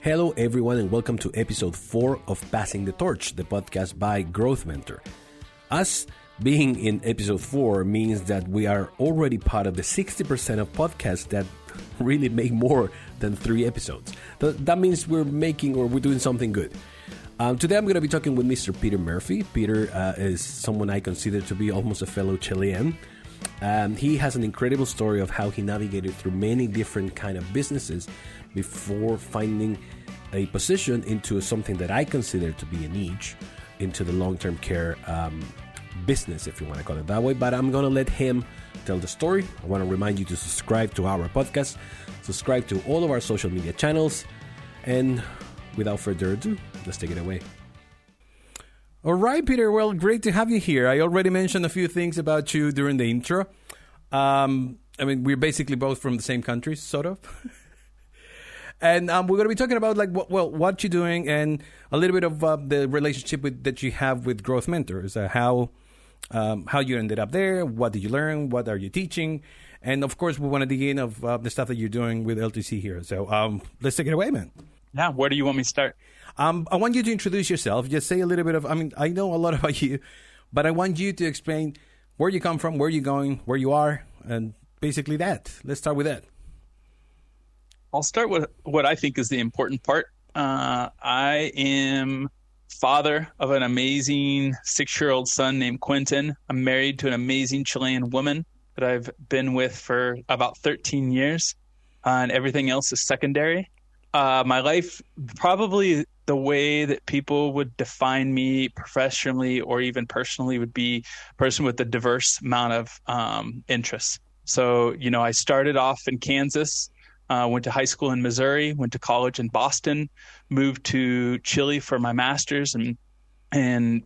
Hello everyone and welcome to episode 4 of Passing the Torch, the podcast by GrowthMentor. Us being in episode 4 means that we are already part of the 60% of podcasts that really make more than 3 episodes. That means we're doing something good. Today I'm going to be talking with Mr. Peter Murphy. Peter is someone I consider to be almost a fellow Chilean. He has an incredible story of how he navigated through many different kind of businesses before finding a position into something that I consider to be a niche, into the long-term care business, if you want to call it that way. But I'm going to let him tell the story. I want to remind you to subscribe to our podcast, subscribe to all of our social media channels, and without further ado, let's take it away. All right, Peter. Well, great to have you here. I already mentioned a few things about you during the intro. We're basically both from the same country, sort of. And we're going to be talking about what you're doing and a little bit of the relationship that you have with GrowthMentor. So how you ended up there, what did you learn, what are you teaching, and of course we want to dig in of the stuff that you're doing with LTC Heroes. So let's take it away, man. Yeah, where do you want me to start? I want you to introduce yourself. Just say a little bit of. I know a lot about you, but I want you to explain where you come from, where you're going, where you are, and basically that. Let's start with that. I'll start with what I think is the important part. I am father of an amazing 6-year-old son named Quentin. I'm married to an amazing Chilean woman that I've been with for about 13 years, and everything else is secondary. My life, probably the way that people would define me professionally or even personally, would be a person with a diverse amount of interests. So, I started off in Kansas. Went to high school in Missouri, went to college in Boston, moved to Chile for my master's and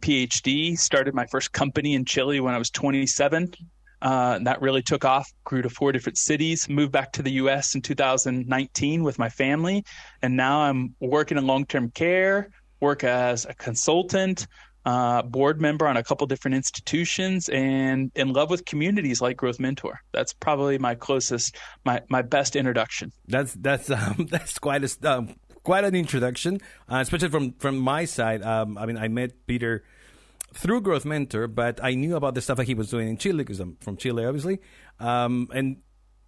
PhD, started my first company in Chile when I was 27. That really took off, grew to 4 different cities, moved back to the U.S. in 2019 with my family. And now I'm working in long-term care, work as a consultant, board member on a couple different institutions, and in love with communities like GrowthMentor. That's probably my closest, my best introduction. That's quite an introduction, especially from my side. I met Peter through GrowthMentor, but I knew about the stuff that he was doing in Chile because I'm from Chile, obviously, and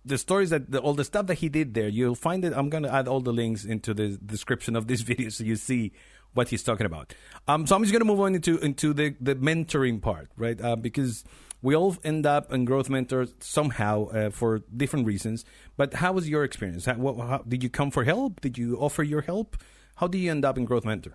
the stories all the stuff that he did there. You'll find it. I'm going to add all the links into the description of this video so you see what he's talking about. So I'm just going to move on into the mentoring part, right? Because we all end up in GrowthMentor somehow for different reasons. But how was your experience? How, did you come for help? Did you offer your help? How did you end up in GrowthMentor?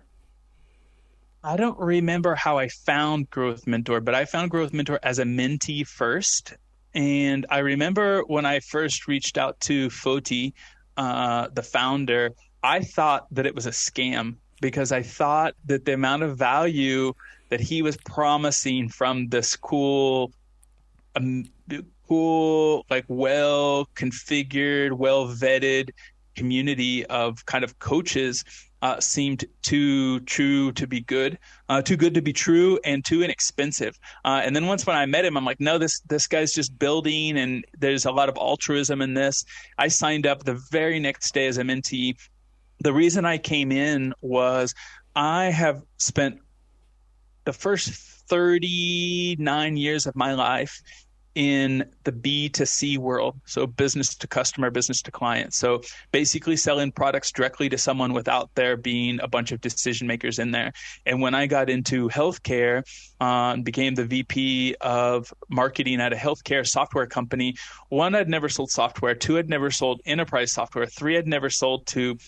I don't remember how I found GrowthMentor, but I found GrowthMentor as a mentee first. And I remember when I first reached out to Foti, the founder, I thought that it was a scam, because I thought that the amount of value that he was promising from this cool, well configured, well vetted community of kind of coaches seemed too true to be good, too good to be true, and too inexpensive. And then when I met him, I'm like, no, this guy's just building, and there's a lot of altruism in this. I signed up the very next day as a mentee. The reason I came in was I have spent the first 39 years of my life in the B2C world. So business to customer, business to client. So basically selling products directly to someone without there being a bunch of decision makers in there. And when I got into healthcare, became the VP of marketing at a healthcare software company, 1, I'd never sold software. 2, I'd never sold enterprise software. 3, I'd never sold to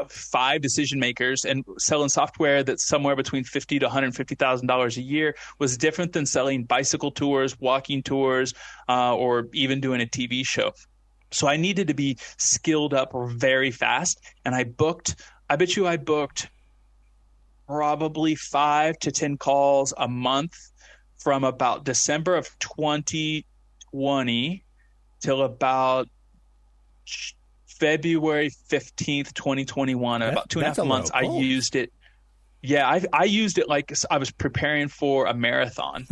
5 decision makers, and selling software that's somewhere between $50,000 to $150,000 a year was different than selling bicycle tours, walking tours, or even doing a TV show. So I needed to be skilled up very fast. And I booked probably 5 to 10 calls a month from about December of 2020 till about February 15th, 2021, about 2.5 months. I used it. Yeah, I used it like I was preparing for a marathon.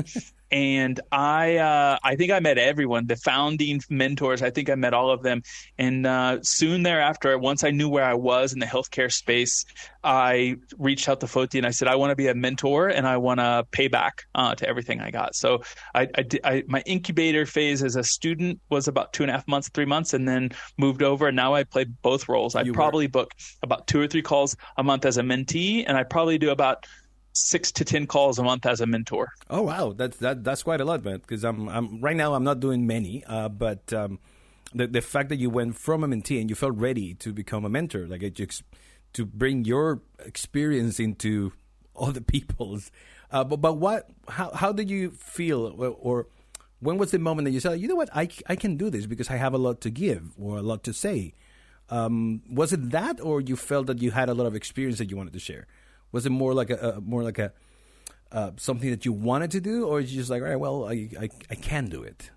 And I think I met everyone, the founding mentors. I think I met all of them. And soon thereafter, once I knew where I was in the healthcare space, I reached out to Foti and I said, I want to be a mentor and I want to pay back to everything I got. So my incubator phase as a student was about 2.5 months, 3 months, and then moved over. And now I play both roles. I probably book about 2 or 3 calls a month as a mentee, and I probably do about 6 to 10 calls a month as a mentor. Oh wow, that's quite a lot, man. Because I'm right now I'm not doing many, but the fact that you went from a mentee and you felt ready to become a mentor, like to bring your experience into other people's. But how did you feel, or when was the moment that you said, you know what, I can do this because I have a lot to give or a lot to say? Was it that, or you felt that you had a lot of experience that you wanted to share? Was it more like a something that you wanted to do, or is you just like, all right, well, I can do it?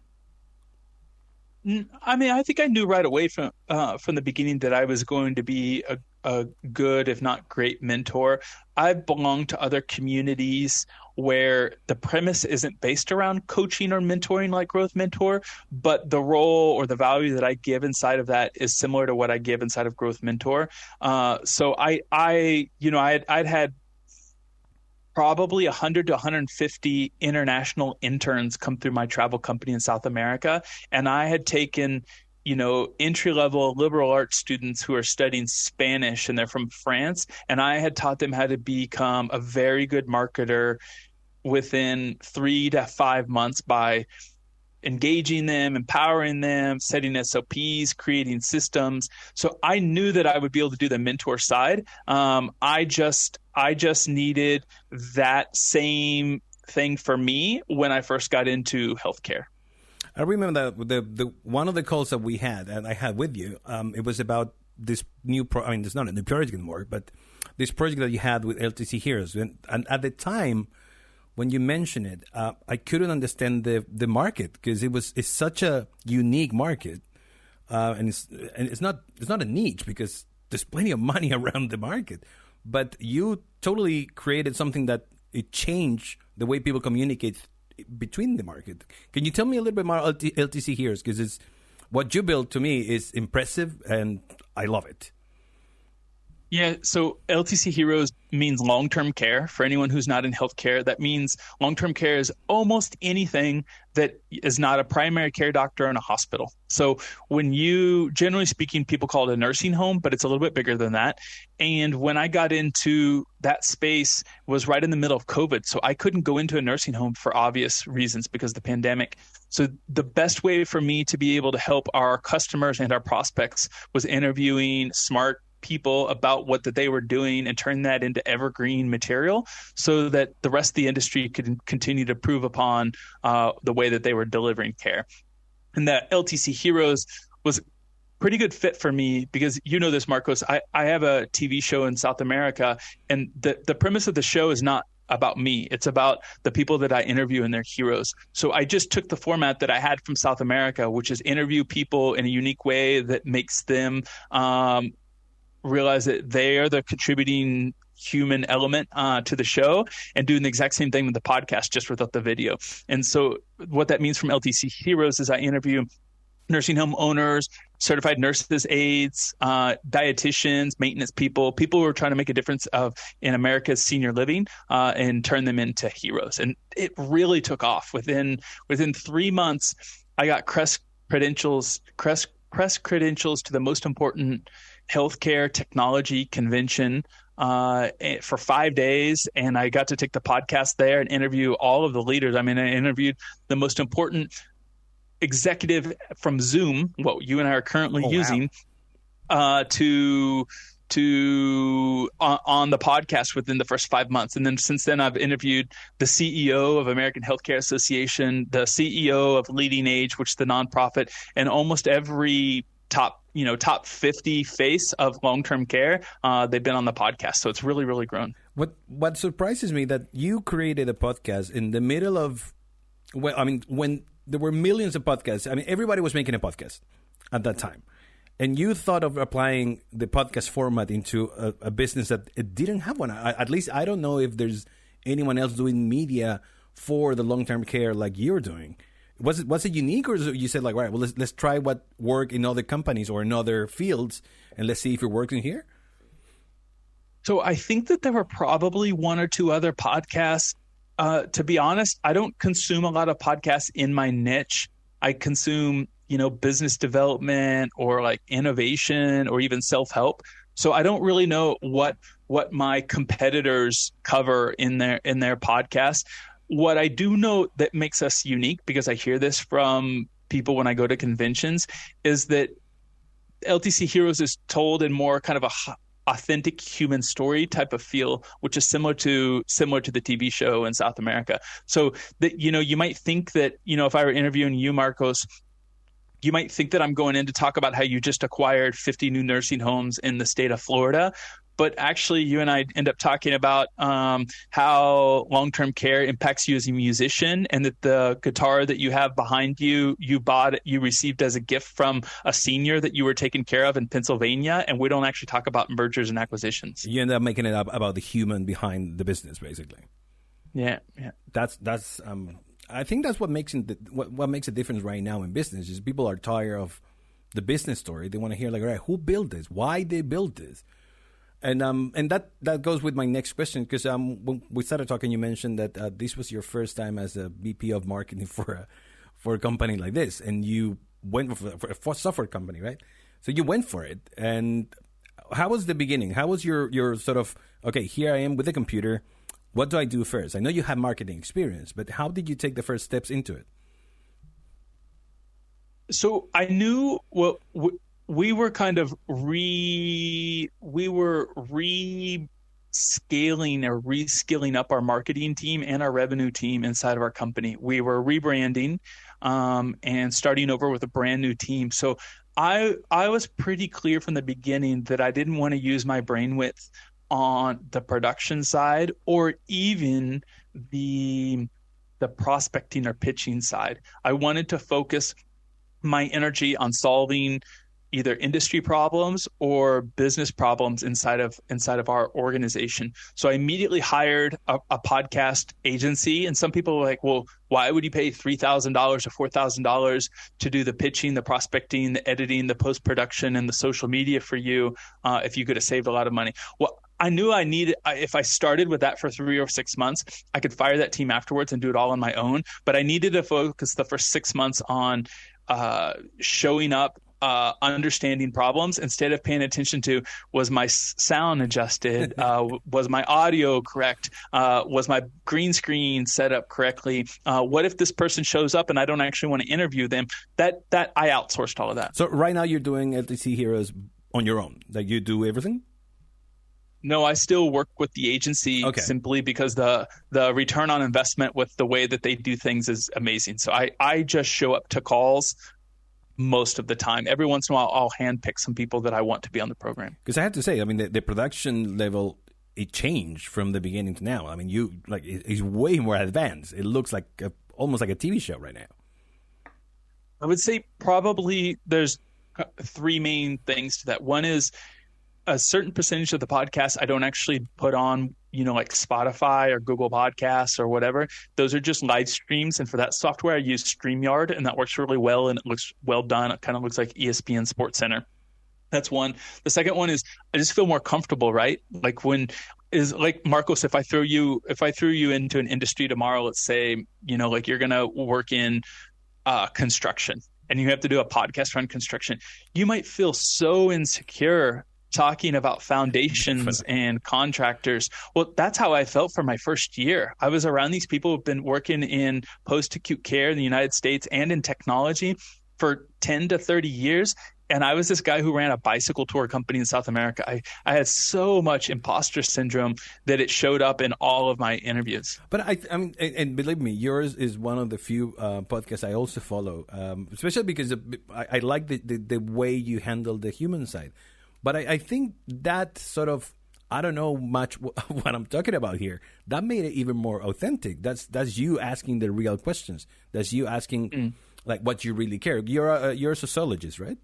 I mean, I think I knew right away from the beginning that I was going to be a good, if not great, mentor. I've belonged to other communities where the premise isn't based around coaching or mentoring like GrowthMentor, but the role or the value that I give inside of that is similar to what I give inside of GrowthMentor. So I'd had probably 100 to 150 international interns come through my travel company in South America. And I had taken, entry-level liberal arts students who are studying Spanish and they're from France. And I had taught them how to become a very good marketer within 3 to 5 months by engaging them, empowering them, setting SOPs, creating systems. So I knew that I would be able to do the mentor side. I just needed that same thing for me when I first got into healthcare. I remember that the one of the calls that we had, and I had with you, it was about this new it's not a new project anymore, but this project that you had with LTC Heroes. And at the time, when you mentioned it, I couldn't understand the market because it's such a unique market, and it's not a niche because there's plenty of money around the market. But you totally created something that it changed the way people communicate between the market. Can you tell me a little bit more about LTC Heroes? Because it's what you built to me is impressive and I love it. Yeah, so LTC Heroes means long-term care. For anyone who's not in healthcare, that means long-term care is almost anything that is not a primary care doctor in a hospital. So when generally speaking, people call it a nursing home, but it's a little bit bigger than that. And when I got into that space was right in the middle of COVID. So I couldn't go into a nursing home for obvious reasons because of the pandemic. So the best way for me to be able to help our customers and our prospects was interviewing smart people about what that they were doing and turn that into evergreen material so that the rest of the industry could continue to improve upon the way that they were delivering care. And that LTC Heroes was a pretty good fit for me because this, Marcos, I have a TV show in South America, and the premise of the show is not about me. It's about the people that I interview and their heroes. So I just took the format that I had from South America, which is interview people in a unique way that makes them realize that they are the contributing human element to the show, and doing the exact same thing with the podcast, just without the video. And so what that means from LTC Heroes is I interview nursing home owners, certified nurses, aides, dietitians, maintenance people who are trying to make a difference in America's senior living and turn them into heroes. And it really took off. Within 3 months, I got press credentials to the most important healthcare technology convention for 5 days, and I got to take the podcast there and interview all of the leaders. I mean, I interviewed the most important executive from Zoom, what you and I are currently using, on the podcast within the first 5 months. And then since then, I've interviewed the CEO of American Healthcare Association, the CEO of Leading Age, which is the nonprofit, and almost every top 50 face of long-term care. They've been on the podcast. So it's really, really grown. What surprises me that you created a podcast in the middle of, when there were millions of podcasts. I mean, everybody was making a podcast at that time. And you thought of applying the podcast format into a business that it didn't have one. At least I don't know if there's anyone else doing media for the long-term care like you're doing? Was it unique, or you said like, right, well, let's try what work in other companies or in other fields, and let's see if it works in here? So I think that there were probably one or two other podcasts. To be honest, I don't consume a lot of podcasts in my niche. I consume, business development or like innovation or even self-help. So I don't really know what my competitors cover in their podcasts. What I do know that makes us unique, because I hear this from people when I go to conventions, is that LTC Heroes is told in more kind of a authentic human story type of feel, which is similar to the TV show in South America. So that, you might think that, if I were interviewing you, Marcos, you might think that I'm going in to talk about how you just acquired 50 new nursing homes in the state of Florida. But actually, you and I end up talking about how long-term care impacts you as a musician, and that the guitar that you have behind you received as a gift from a senior that you were taking care of in Pennsylvania. And we don't actually talk about mergers and acquisitions. You end up making it up about the human behind the business, basically. Yeah. That's I think that's what makes what makes a difference right now in business is people are tired of the business story. They want to hear like, all right, who built this? Why they built this? And that goes with my next question, because when we started talking, you mentioned that this was your first time as a VP of marketing for a company like this, and you went for a software company, right? So you went for it. And how was the beginning? How was your sort of, okay, here I am with the computer. What do I do first? I know you have marketing experience, but how did you take the first steps into it? So I knew we were kind of reskilling or reskilling up our marketing team and our revenue team inside of our company. We were rebranding and starting over with a brand new team. So I was pretty clear from the beginning that I didn't want to use my brain width on the production side or even the prospecting or pitching side. I wanted to focus my energy on solving either industry problems or business problems inside of our organization. So I immediately hired a podcast agency, and some people were like, well, why would you pay $3,000 or $4,000 to do the pitching, the prospecting, the editing, the post-production, and the social media for you if you could have saved a lot of money? Well, I knew if I started with that for 3 or 6 months, I could fire that team afterwards and do it all on my own. But I needed to focus the first 6 months on showing up, understanding problems instead of paying attention to, was my sound adjusted? Was my audio correct? Was my green screen set up correctly? What if this person shows up and I don't actually want to interview them? That I outsourced all of that. So right now you're doing LTC Heroes on your own. Like you do everything? No, I still work with the agency simply because the return on investment with the way that they do things is amazing. So I just show up to calls most of the time. Every once in a while, I'll handpick some people that I want to be on the program. Because I have to say, I mean, the production level, it changed from the beginning to now. I mean, it's way more advanced. It looks like almost like a TV show right now. I would say probably there's 3 main things to that. One is a certain percentage of the podcast I don't actually put on, like Spotify or Google Podcasts or whatever. Those are just live streams. And for that software, I use StreamYard, and that works really well. And it looks well done. It kind of looks like ESPN Sports Center. That's one. The second one is I just feel more comfortable, right? Like Marcos, if I threw you into an industry tomorrow, let's say, like you're going to work in construction and you have to do a podcast around construction, you might feel so insecure talking about foundations and contractors. Well, that's how I felt for my first year. I was around these people who've been working in post-acute care in the United States and in technology for 10 to 30 years. And I was this guy who ran a bicycle tour company in South America. I had so much imposter syndrome that it showed up in all of my interviews. But I mean, and believe me, yours is one of the few podcasts I also follow, especially because I like the way you handle the human side. But I think that sort of, I don't know much what I'm talking about here. That made it even more authentic. That's you asking the real questions. That's you asking like what you really care. You're a sociologist, right?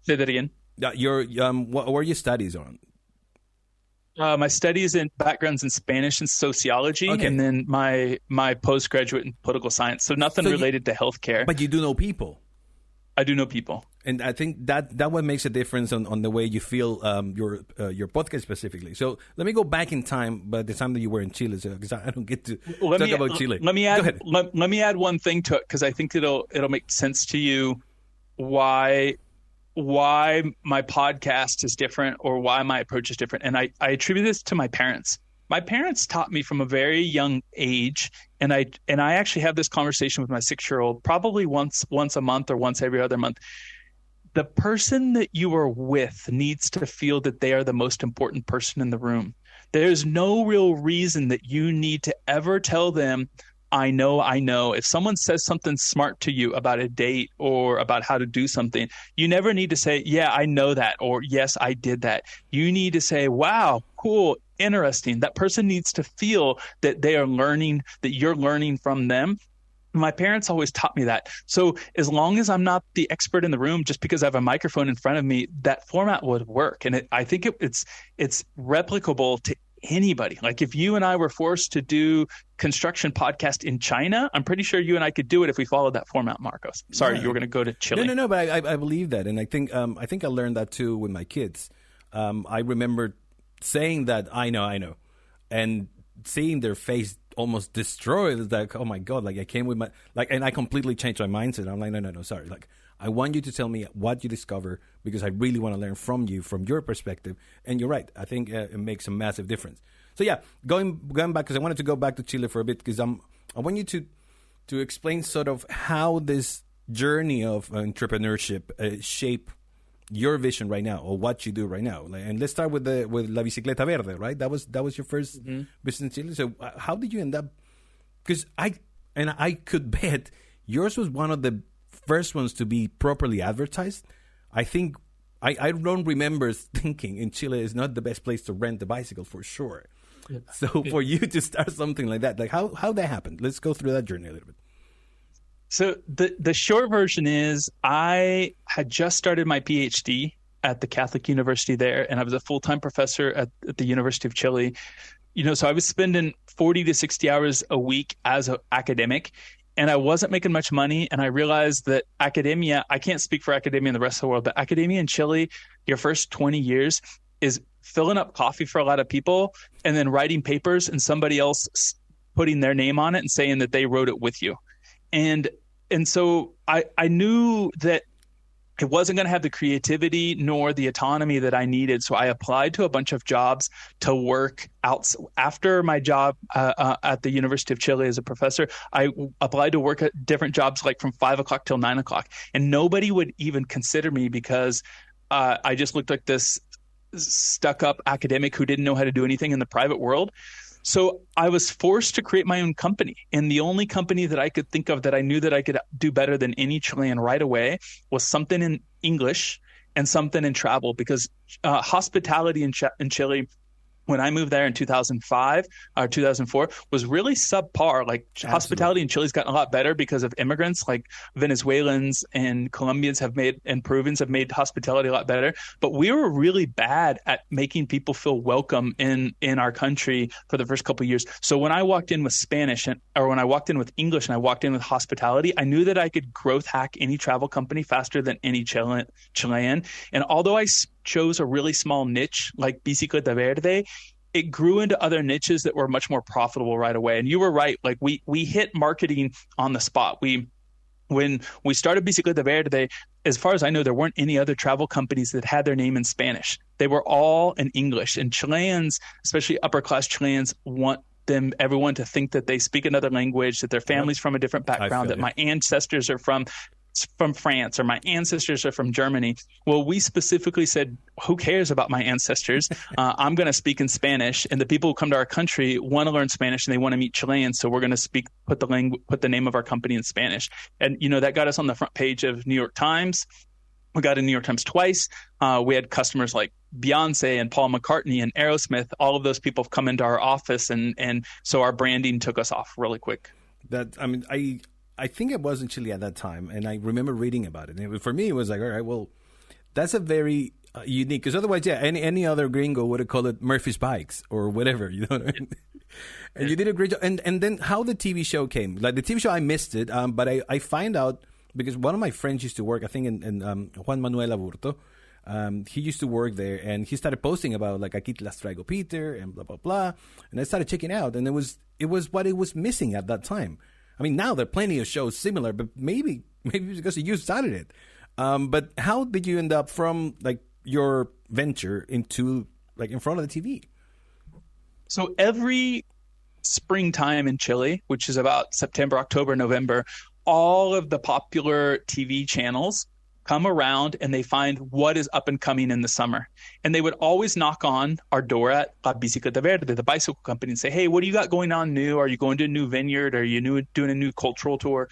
Say that again. What were your studies on? My studies and backgrounds in Spanish and sociology, Okay. and then my postgraduate in political science. So nothing So related to healthcare. But you do know people. I do know people. And I think that what makes a difference on the way you feel your podcast specifically. So let me go back in time, but the time that you were in Chile, because I don't get to talk about Chile. Let me add. Let me add one thing to it, because I think it'll make sense to you why my podcast is different, or why my approach is different. And I attribute this to my parents. My parents taught me from a very young age, and I actually have this conversation with my 6-year-old probably once a month or once every other month. The person that you are with needs to feel that they are the most important person in the room. There's no real reason that you need to ever tell them, I know. If someone says something smart to you about a date or about how to do something, you never need to say, yeah, I know that, or yes, I did that. You need to say, wow, cool, interesting. That person needs to feel that they are learning, that you're learning from them. My parents always taught me that. So as long as I'm not the expert in the room, just because I have a microphone in front of me, that format would work. And I think it's replicable to anybody. Like if you and I were forced to do construction podcast in China, I'm pretty sure you and I could do it if we followed that format, Marcos. Sorry, you were going to go to Chile. No, but I believe that. And I think I learned that too with my kids. I remember saying that I know, and seeing their face almost destroyed. It's like, oh my God, like I came with and I completely changed my mindset. I'm like, no, sorry. Like, I want you to tell me what you discover, because I really want to learn from you, from your perspective. And you're right. I think it makes a massive difference. So yeah, going back, because I wanted to go back to Chile for a bit, because I want you to explain sort of how this journey of entrepreneurship shape your vision right now, or what you do right now. And let's start with La Bicicleta Verde, right? That was your first business in Chile. So how did you end up? Because I could bet yours was one of the first ones to be properly advertised. I think I don't remember thinking in Chile is not the best place to rent a bicycle for sure. Yeah. So for you to start something like that, like how that happened? Let's go through that journey a little bit. So the short version is I had just started my PhD at the Catholic University there, and I was a full-time professor at the University of Chile. So I was spending 40 to 60 hours a week as an academic, and I wasn't making much money. And I realized that academia, I can't speak for academia in the rest of the world, but academia in Chile, your first 20 years is filling up coffee for a lot of people and then writing papers and somebody else putting their name on it and saying that they wrote it with you. And so I knew that it wasn't going to have the creativity nor the autonomy that I needed. So I applied to a bunch of jobs to work out. After my job at the University of Chile as a professor, I applied to work at different jobs, like from 5 o'clock till 9 o'clock. And nobody would even consider me, because I just looked like this stuck-up academic who didn't know how to do anything in the private world. So I was forced to create my own company. And the only company that I could think of that I knew that I could do better than any Chilean right away was something in English and something in travel, because hospitality in Chile, when I moved there in 2005 or 2004, was really subpar. Like Absolutely. Hospitality in Chile's gotten a lot better because of immigrants, like Venezuelans and Colombians and Peruvians have made hospitality a lot better. But we were really bad at making people feel welcome in our country for the first couple of years. So when I walked in with Spanish or when I walked in with English and I walked in with hospitality, I knew that I could growth hack any travel company faster than any Chilean. And although I chose a really small niche like Bicicleta Verde, it grew into other niches that were much more profitable right away. And you were right. Like we hit marketing on the spot. When we started Bicicleta Verde, as far as I know, there weren't any other travel companies that had their name in Spanish. They were all in English. And Chileans, especially upper class Chileans, want everyone to think that they speak another language, that their family's from a different background, that my ancestors are from France or my ancestors are from Germany. Well, we specifically said, who cares about my ancestors? I'm going to speak in Spanish, and the people who come to our country want to learn Spanish and they want to meet Chileans. So we're going to put the name of our company in Spanish. And, that got us on the front page of New York Times. We got in New York Times twice. We had customers like Beyonce and Paul McCartney and Aerosmith. All of those people have come into our office. And so our branding took us off really quick. I think I was in Chile at that time, and I remember reading about it. And for me, it was like, all right, well, that's a very unique, because otherwise, yeah, any other gringo would have called it Murphy's Bikes or whatever, you know what I mean? And you did a great job. And then how the TV show came. Like the TV show, I missed it, but I find out because one of my friends used to work, I think, in Juan Manuel Aburto. He used to work there, and he started posting about like aquí te las traigo Peter and blah blah blah. And I started checking out, and it was what it was missing at that time. I mean, now there are plenty of shows similar, but maybe because you started it. But how did you end up from like your venture into like in front of the TV? So every springtime in Chile, which is about September, October, November, all of the popular TV channels come around and they find what is up and coming in the summer. And they would always knock on our door at La Bicicleta Verde, the bicycle company, and say, hey, what do you got going on new? Are you going to a new vineyard? Are you doing a new cultural tour?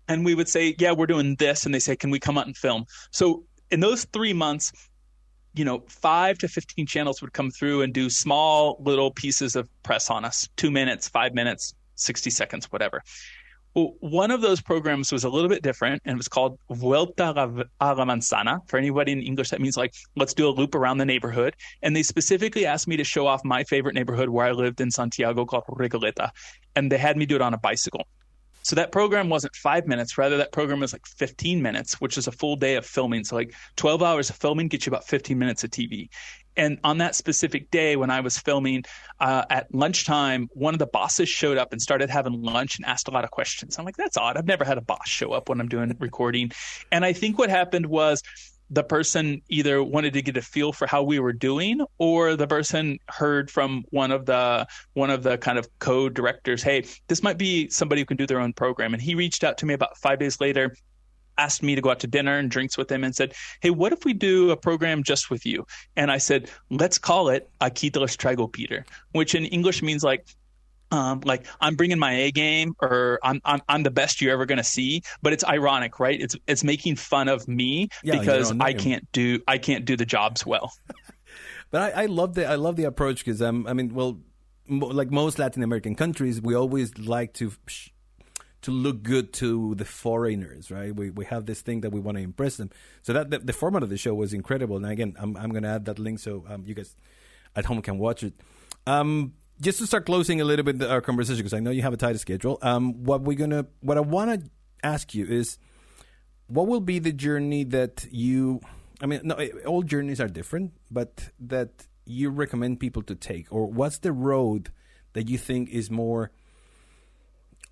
And we would say, yeah, we're doing this. And they say, can we come out and film? So in those 3 months, 5 to 15 channels would come through and do small little pieces of press on us, 2 minutes, 5 minutes, 60 seconds, whatever. Well, one of those programs was a little bit different, and it was called Vuelta a la Manzana. For anybody in English, that means like, let's do a loop around the neighborhood. And they specifically asked me to show off my favorite neighborhood where I lived in Santiago called Recoleta. And they had me do it on a bicycle. So that program wasn't 5 minutes. Rather, that program was like 15 minutes, which is a full day of filming. So like 12 hours of filming gets you about 15 minutes of TV. And on that specific day when I was filming, at lunchtime, one of the bosses showed up and started having lunch and asked a lot of questions. I'm like, that's odd. I've never had a boss show up when I'm doing recording. And I think what happened was the person either wanted to get a feel for how we were doing, or the person heard from one of the kind of co-directors, hey, this might be somebody who can do their own program. And he reached out to me about 5 days later, asked me to go out to dinner and drinks with him and said, hey, what if we do a program just with you? And I said, let's call it Aquí te los traigo Peter, which in English means like I'm bringing my A game, or I'm the best you're ever going to see. But it's ironic, right? It's making fun of me because I can't do the jobs well. But I love the approach because like most Latin American countries, we always like to look good to the foreigners, right? We have this thing that we want to impress them. So that the format of the show was incredible. And again, I'm going to add that link so you guys at home can watch it. Just to start closing a little bit our conversation, because I know you have a tight schedule. What I want to ask you is, what will be the journey that all journeys are different, but that you recommend people to take, or what's the road that you think is more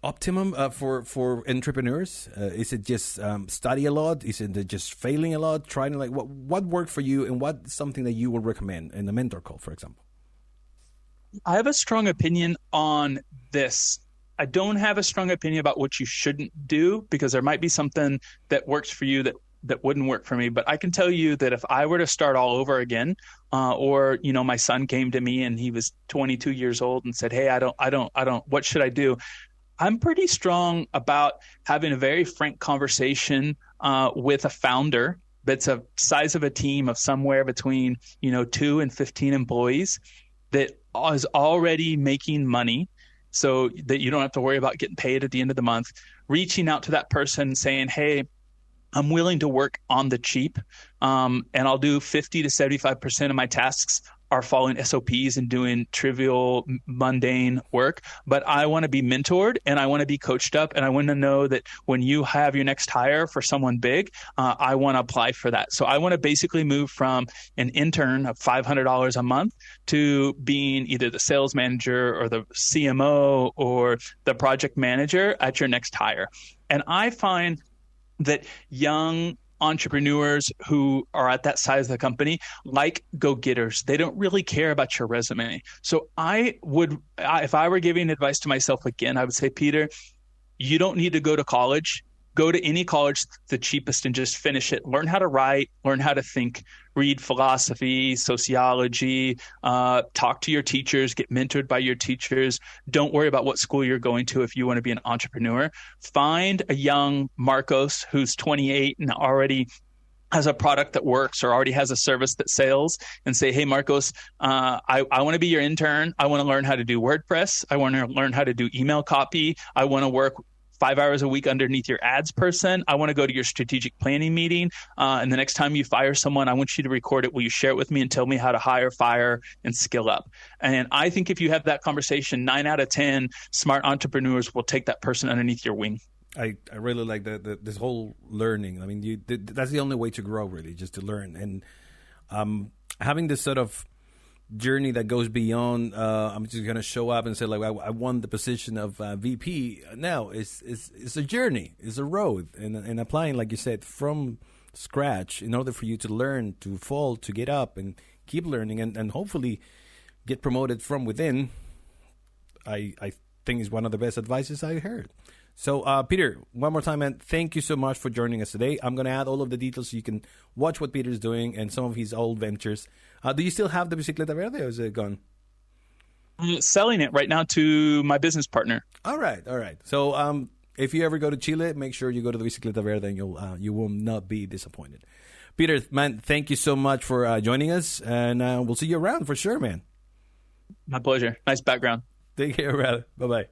optimum for entrepreneurs? Is it just study a lot? Is it just failing a lot? Trying to what worked for you, and what's something that you would recommend in a mentor call, for example? I have a strong opinion on this. I don't have a strong opinion about what you shouldn't do, because there might be something that works for you that wouldn't work for me. But I can tell you that if I were to start all over again, or my son came to me and he was 22 years old and said, hey, I don't, what should I do? I'm pretty strong about having a very frank conversation with a founder that's a size of a team of somewhere between 2 and 15 employees that is already making money, so that you don't have to worry about getting paid at the end of the month. Reaching out to that person saying, hey, I'm willing to work on the cheap, and I'll do 50 to 75% of my tasks are following SOPs and doing trivial, mundane work. But I want to be mentored, and I want to be coached up, and I want to know that when you have your next hire for someone big, I want to apply for that. So I want to basically move from an intern of $500 a month to being either the sales manager or the CMO or the project manager at your next hire. And I find that young entrepreneurs who are at that size of the company like go-getters. They don't really care about your resume. So if I were giving advice to myself again, I would say, Peter, you don't need to go to college. Go to any college, the cheapest, and just finish it. Learn how to write, learn how to think, read philosophy, sociology, talk to your teachers, get mentored by your teachers. Don't worry about what school you're going to if you want to be an entrepreneur. Find a young Marcos who's 28 and already has a product that works or already has a service that sells, and say, hey, Marcos, I want to be your intern. I want to learn how to do WordPress. I want to learn how to do email copy. I want to work 5 hours a week underneath your ads person. I want to go to your strategic planning meeting. And the next time you fire someone, I want you to record it. Will you share it with me and tell me how to hire, fire, and skill up? And I think if you have that conversation, 9 out of 10 smart entrepreneurs will take that person underneath your wing. I really like this whole learning. I mean, that's the only way to grow, really, just to learn. And having this sort of journey that goes beyond, I'm just going to show up and say, like, I won the position of VP. Now, it's a journey. It's a road. And applying, like you said, from scratch in order for you to learn, to fall, to get up and keep learning and hopefully get promoted from within, I think is one of the best advices I heard. So, Peter, one more time, man, thank you so much for joining us today. I'm going to add all of the details so you can watch what Peter's doing and some of his old ventures. Do you still have the Bicicleta Verde or is it gone? I'm selling it right now to my business partner. All right. So, if you ever go to Chile, make sure you go to the Bicicleta Verde and you will not be disappointed. Peter, man, thank you so much for joining us, and we'll see you around for sure, man. My pleasure. Nice background. Take care, brother. Bye-bye.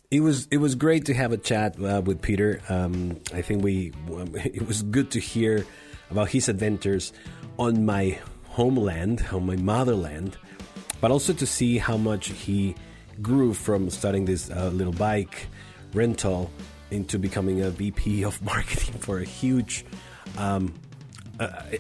It was great to have a chat with Peter. I think it was good to hear about his adventures on my homeland, on my motherland, but also to see how much he grew from starting this little bike rental into becoming a VP of marketing for a huge,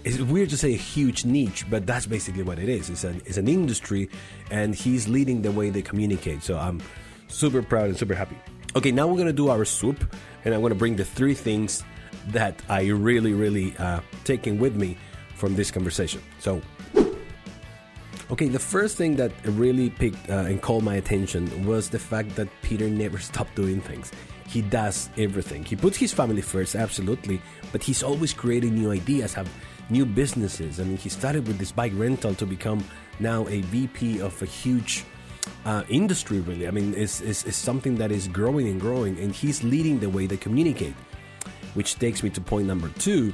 it's weird to say a huge niche, but that's basically what it is. It's an industry, and he's leading the way they communicate. So I'm super proud and super happy. Okay, now we're going to do our SWOOP, and I'm going to bring the 3 things that I really taken with me from this conversation. So, okay, the first thing that really picked and called my attention was the fact that Peter never stopped doing things. He does everything. He puts his family first, absolutely, but he's always creating new ideas, have new businesses. I mean, he started with this bike rental to become now a VP of a huge industry, really. I mean, it's something that is growing and growing, and he's leading the way they communicate, which takes me to point number 2.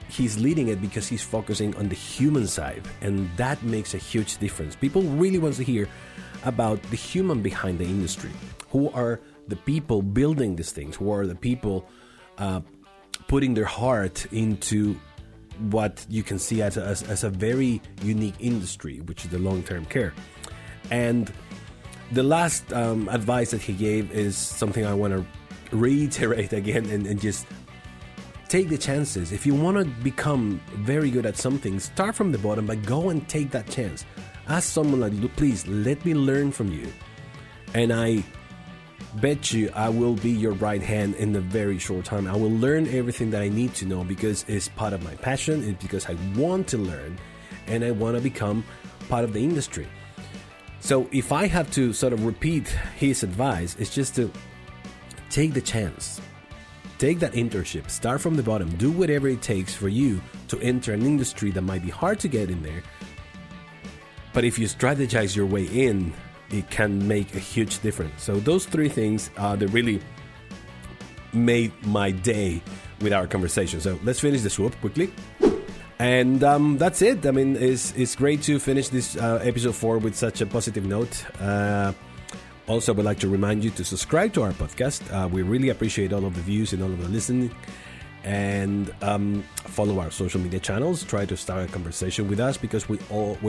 He's leading it because he's focusing on the human side, and that makes a huge difference. People really want to hear about the human behind the industry. Who are the people building these things? Who are the people putting their heart into what you can see as a very unique industry, which is the long-term care? And the last advice that he gave is something I want to reiterate again and just take the chances. If you want to become very good at something, start from the bottom, but go and take that chance. Ask someone like, please, let me learn from you. And I bet you I will be your right hand in a very short time. I will learn everything that I need to know because it's part of my passion. It's because I want to learn and I want to become part of the industry. So if I have to sort of repeat his advice, it's just to take the chance. Take that internship, start from the bottom, do whatever it takes for you to enter an industry that might be hard to get in there. But if you strategize your way in, it can make a huge difference. So those 3 things that really made my day with our conversation. So let's finish the SWOOP quickly. And that's it. I mean, it's great to finish this episode 4 with such a positive note. Also, I would like to remind you to subscribe to our podcast. We really appreciate all of the views and all of the listening. And follow our social media channels. Try to start a conversation with us because we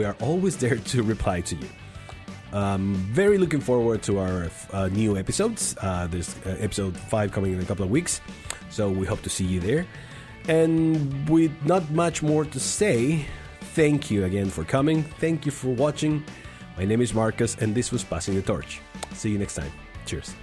are always there to reply to you. Very looking forward to our new episodes. There's episode 5 coming in a couple of weeks. So we hope to see you there. And with not much more to say, thank you again for coming. Thank you for watching. My name is Marcus, and this was Passing the Torch. See you next time. Cheers.